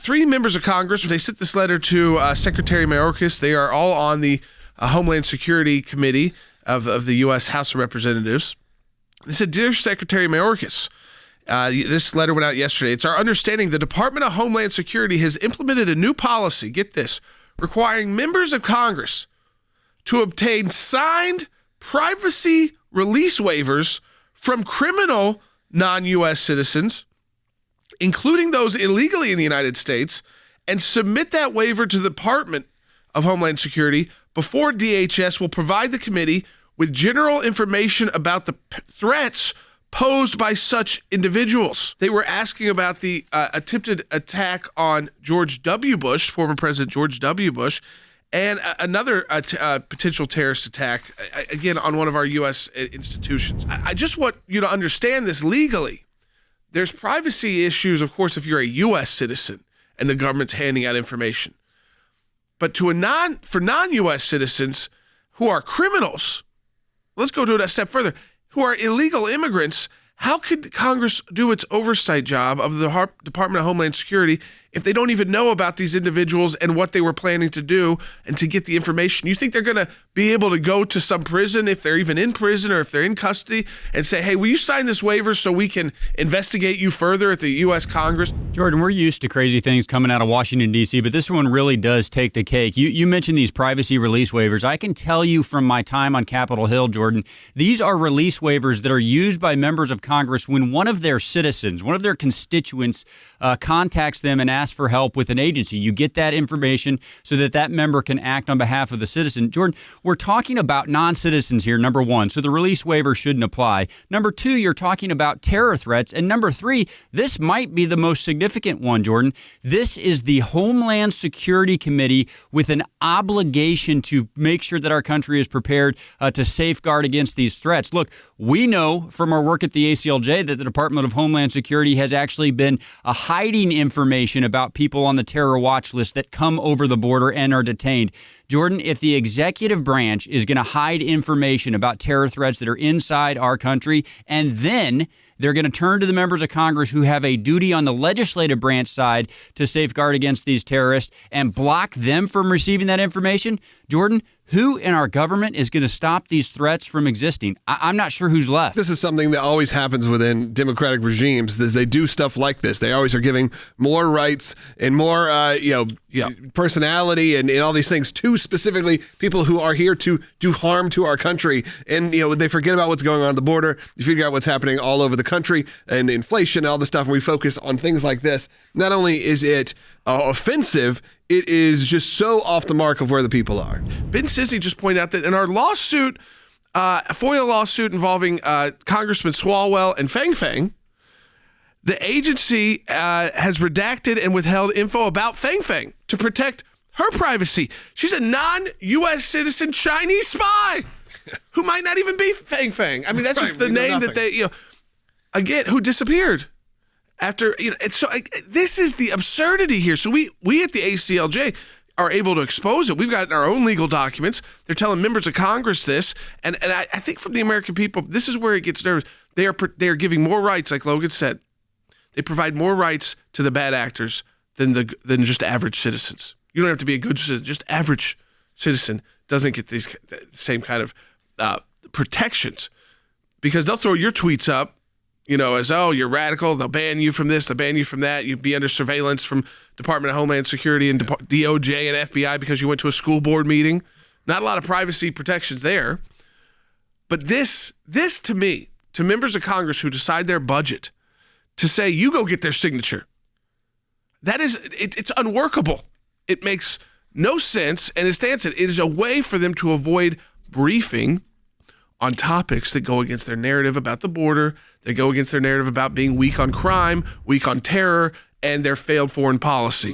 three members of Congress, they sent this letter to Secretary Mayorkas. They are all on the Homeland Security Committee of the U.S. House of Representatives. They said, "Dear Secretary Mayorkas," this letter went out yesterday. "It's our understanding the Department of Homeland Security has implemented a new policy," get this, "requiring members of Congress to obtain signed privacy release waivers from criminal non-U.S. citizens, including those illegally in the United States, and submit that waiver to the Department of Homeland Security before DHS will provide the committee with general information about the threats posed by such individuals." They were asking about the attempted attack on George W. Bush, former President George W. Bush, and another potential terrorist attack, again, on one of our U.S. institutions. I just want you to understand this legally. There's privacy issues, of course, if you're a U.S. citizen and the government's handing out information. But for non-U.S. citizens who are criminals, let's go to it a step further, who are illegal immigrants, how could Congress do its oversight job of the Department of Homeland Security if they don't even know about these individuals and what they were planning to do and to get the information? You think they're going to be able to go to some prison, if they're even in prison or if they're in custody, and say, "Hey, will you sign this waiver so we can investigate you further at the U.S. Congress?" Jordan, we're used to crazy things coming out of Washington, D.C., but this one really does take the cake. You mentioned these privacy release waivers. I can tell you from my time on Capitol Hill, Jordan, these are release waivers that are used by members of Congress when one of their citizens, one of their constituents, contacts them and asks for help with an agency. You get that information so that that member can act on behalf of the citizen. Jordan, we're talking about non-citizens here, number one, so the release waiver shouldn't apply. Number two, you're talking about terror threats. And number three, this might be the most significant one, Jordan. This is the Homeland Security Committee with an obligation to make sure that our country is prepared to safeguard against these threats. Look, we know from our work at the ACLJ that the Department of Homeland Security has actually been hiding information about people on the terror watch list that come over the border and are detained. Jordan, if the executive branch is going to hide information about terror threats that are inside our country, and then they're going to turn to the members of Congress who have a duty on the legislative branch side to safeguard against these terrorists and block them from receiving that information, Jordan, who in our government is going to stop these threats from existing? I'm not sure who's left. This is something that always happens within democratic regimes, is they do stuff like this. They always are giving more rights and more personality and all these things to specifically people who are here to do harm to our country. And they forget about what's going on at the border. You figure out what's happening all over the country and inflation and all this stuff, and we focus on things like this. Not only is it offensive, it is just so off the mark of where the people are. Ben Sissy just pointed out that in our lawsuit, a FOIA lawsuit involving Congressman Swalwell and Fang Fang, the agency has redacted and withheld info about Fang Fang to protect her privacy. She's a non-U.S. citizen Chinese spy who might not even be Fang Fang. I mean, that's just the name that they, again, who disappeared. After, this is the absurdity here. So we at the ACLJ are able to expose it. We've got our own legal documents. They're telling members of Congress this. And I think from the American people, this is where it gets nervous. They are giving more rights, like Logan said. They provide more rights to the bad actors than just average citizens. You don't have to be a good citizen. Just average citizen doesn't get these same kind of protections, because they'll throw your tweets up, as, "Oh, you're radical. They'll ban you from this. They'll ban you from that. You'd be under surveillance from Department of Homeland Security and DOJ and FBI because you went to a school board meeting." Not a lot of privacy protections there. But this to me, to members of Congress who decide their budget, to say, you go get their signature, it's unworkable. It makes no sense. And as Stan said, it is a way for them to avoid briefing on topics that go against their narrative about the border, that go against their narrative about being weak on crime, weak on terror, and their failed foreign policy.